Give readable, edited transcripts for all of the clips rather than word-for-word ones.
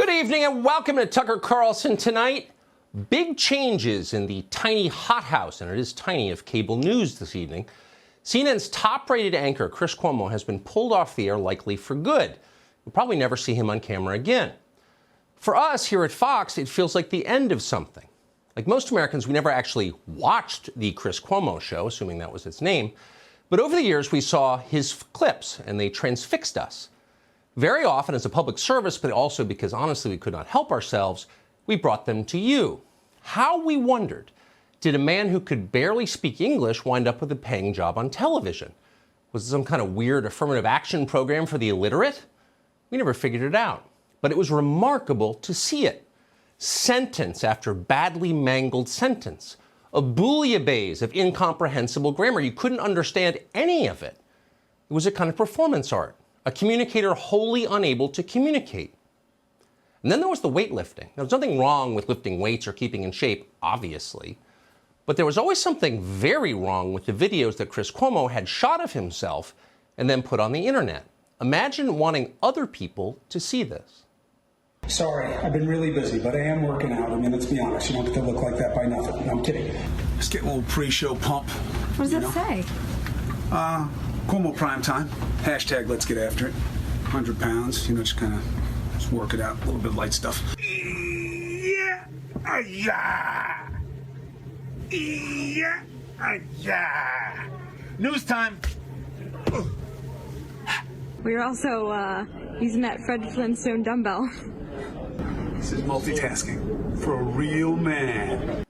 Good evening and welcome to Tucker Carlson Tonight. Big changes in the tiny hothouse, and it is tiny, of cable news this evening. CNN's top-rated anchor, Chris Cuomo, has been pulled off the air, likely for good. We'll probably never see him on camera again. For us here at Fox, it feels like the end of something. Like most Americans, we never actually watched the Chris Cuomo show, assuming that was its name. But over the years, we saw his clips, and they transfixed us. Very often as a public service, but also because honestly we could not help ourselves, we brought them to you. How, we wondered, did a man who could barely speak English wind up with a paying job on television? Was it some kind of weird affirmative action program for the illiterate? We never figured it out, but it was remarkable to see it. Sentence after badly mangled sentence. A bouillabaisse of incomprehensible grammar. You couldn't understand any of it. It was a kind of performance art. A communicator wholly unable to communicate. And then there was the weightlifting. There was nothing wrong with lifting weights or keeping in shape, obviously. But there was always something very wrong with the videos that Chris Cuomo had shot of himself and then put on the internet. Imagine wanting other people to see this. Sorry, I've been really busy, but I am working out. I mean, let's be honest, you don't get to look like that by nothing. No, I'm kidding. Just get a little pre-show pump. What does it say? Cuomo prime time. Hashtag let's get after it. 100 pounds, just kind of just work it out. A little bit of light stuff. Yeah. Yeah. Yeah. Yeah. News time. We were also using that Fred Flintstone dumbbell. This is multitasking for a real man.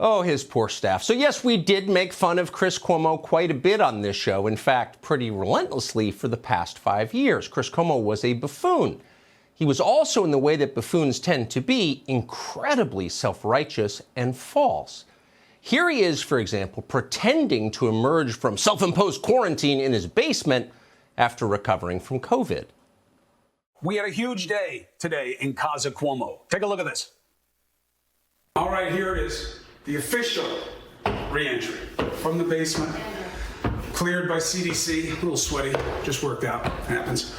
Oh, his poor staff. So yes, we did make fun of Chris Cuomo quite a bit on this show. In fact, pretty relentlessly for the past 5 years. Chris Cuomo was a buffoon. He was also, in the way that buffoons tend to be, incredibly self-righteous and false. Here he is, for example, pretending to emerge from self-imposed quarantine in his basement after recovering from COVID. We had a huge day today in Casa Cuomo. Take a look at this. All right, here it is. The official re-entry from the basement, cleared by CDC, a little sweaty, just worked out, happens.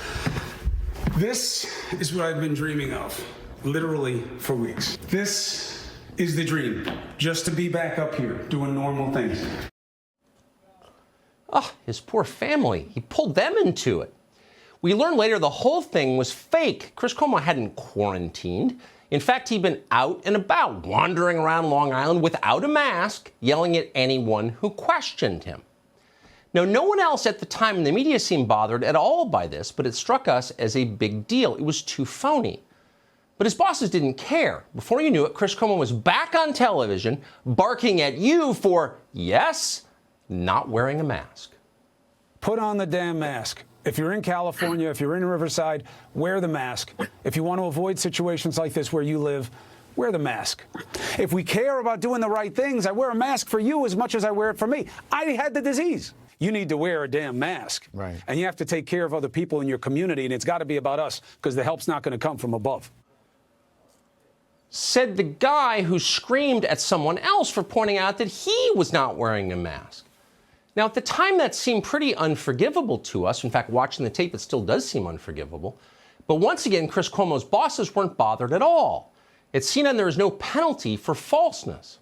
This is what I've been dreaming of, literally for weeks. This is the dream, just to be back up here doing normal things. His poor family. He pulled them into it. We learned later the whole thing was fake. Chris Cuomo hadn't quarantined. In fact, he'd been out and about, wandering around Long Island without a mask, yelling at anyone who questioned him. Now, no one else at the time in the media seemed bothered at all by this, but it struck us as a big deal. It was too phony. But his bosses didn't care. Before you knew it, Chris Cuomo was back on television, barking at you for, yes, not wearing a mask. Put on the damn mask. If you're in California, if you're in Riverside, wear the mask. If you want to avoid situations like this where you live, wear the mask. If we care about doing the right things, I wear a mask for you as much as I wear it for me. I had the disease. You need to wear a damn mask. Right. And you have to take care of other people in your community, and it's got to be about us, because the help's not going to come from above. Said the guy who screamed at someone else for pointing out that he was not wearing a mask. Now, at the time, that seemed pretty unforgivable to us. In fact, watching the tape, it still does seem unforgivable. But once again, Chris Cuomo's bosses weren't bothered at all. At CNN, there is no penalty for falseness.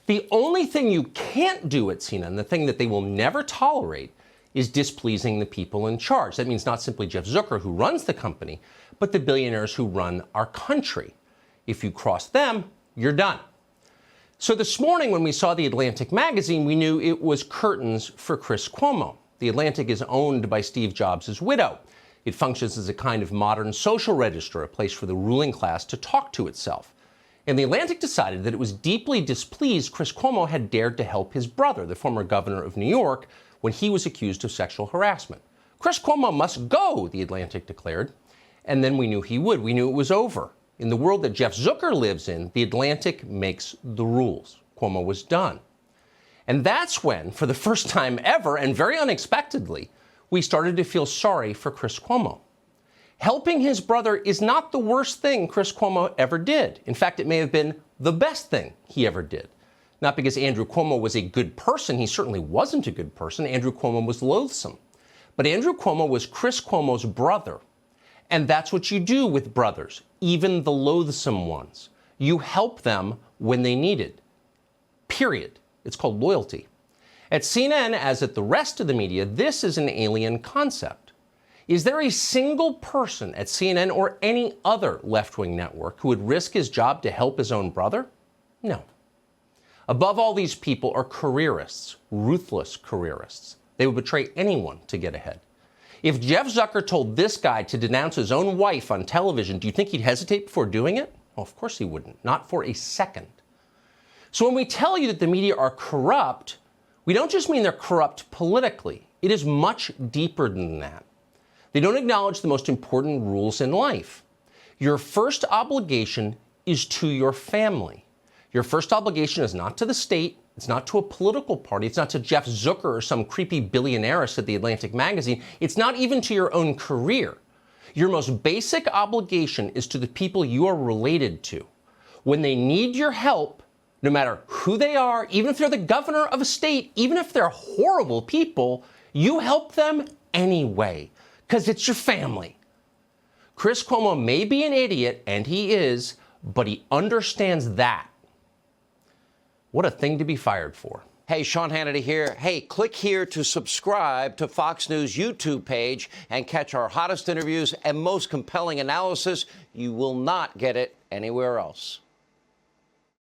The only thing you can't do at CNN, the thing that they will never tolerate, is displeasing the people in charge. That means not simply Jeff Zucker, who runs the company, but the billionaires who run our country. If you cross them, you're done. So this morning, when we saw The Atlantic magazine, we knew it was curtains for Chris Cuomo. The Atlantic is owned by Steve Jobs' widow. It functions as a kind of modern social register, a place for the ruling class to talk to itself. And The Atlantic decided that it was deeply displeased Chris Cuomo had dared to help his brother, the former governor of New York, when he was accused of sexual harassment. Chris Cuomo must go, The Atlantic declared. And then we knew he would. We knew it was over. In the world that Jeff Zucker lives in, The Atlantic makes the rules. Cuomo was done. And that's when, for the first time ever, and very unexpectedly, we started to feel sorry for Chris Cuomo. Helping his brother is not the worst thing Chris Cuomo ever did. In fact, it may have been the best thing he ever did. Not because Andrew Cuomo was a good person. He certainly wasn't a good person. Andrew Cuomo was loathsome. But Andrew Cuomo was Chris Cuomo's brother. And that's what you do with brothers, even the loathsome ones. You help them when they need it. Period. It's called loyalty. At CNN, as at the rest of the media, this is an alien concept. Is there a single person at CNN or any other left-wing network who would risk his job to help his own brother? No. Above all, these people are careerists, ruthless careerists. They would betray anyone to get ahead. If Jeff Zucker told this guy to denounce his own wife on television, do you think he'd hesitate before doing it? Well, of course he wouldn't, not for a second. So when we tell you that the media are corrupt, we don't just mean they're corrupt politically. It is much deeper than that. They don't acknowledge the most important rules in life. Your first obligation is to your family. Your first obligation is not to the state, it's not to a political party, it's not to Jeff Zucker or some creepy billionaires at the Atlantic magazine, it's not even to your own career. Your most basic obligation is to the people you are related to. When they need your help, no matter who they are, even if they're the governor of a state, even if they're horrible people, you help them anyway, because it's your family. Chris Cuomo may be an idiot, and he is, but he understands that. What a thing to be fired for. Hey, Sean Hannity here. Hey, click here to subscribe to Fox News YouTube page and catch our hottest interviews and most compelling analysis. You will not get it anywhere else.